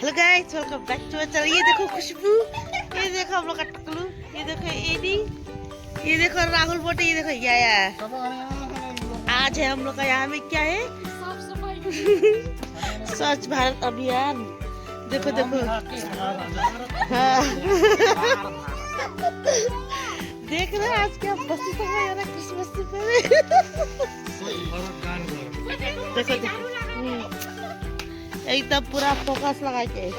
Hello guys, welcome back to channel. ये देखो खुशबू, ये देखो हम लोग का टकलू, ये देखो एडी, ये देखो राहुल बोटे, ये देखो या आज है हम लोग का यहाँ में क्या है, स्वच्छ भारत अभियान। देखो देखो हाँ। देख रहे हैं आज क्या बस्ती सफाई हो रहा है क्रिसमस से पहले। देखो देखो एकदम पूरा फोकस लगा के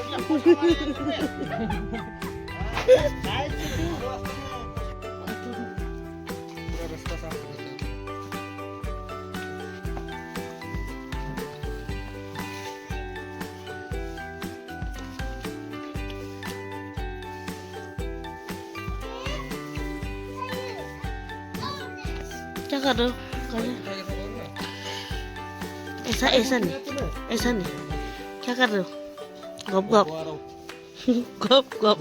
क्या कर रहे हो? ऐसा ऐसा नहीं क्या कर रहे हो? गप गप गप गप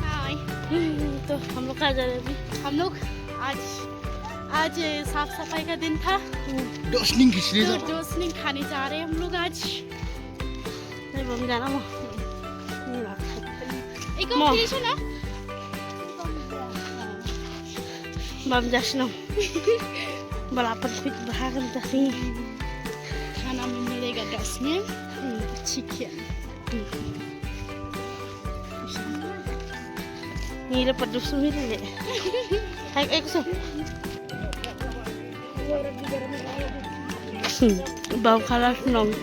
हाय। तो हम लोग कहाँ जा रहे हैं अभी? हम लोग आज साफ सफाई का दिन था, डोसनिंग खिचड़ी तो जोसनिंग खाने जा रहे हैं हम लोग आज। नहीं बम जाना वो एक Mom. occasion है। बम जश्न बलापन कुछ भागम तसी खाना में मिलेगा 10 में चिकन। नीले पड्डू सुमिर ले हाय एक सो बम खाला नong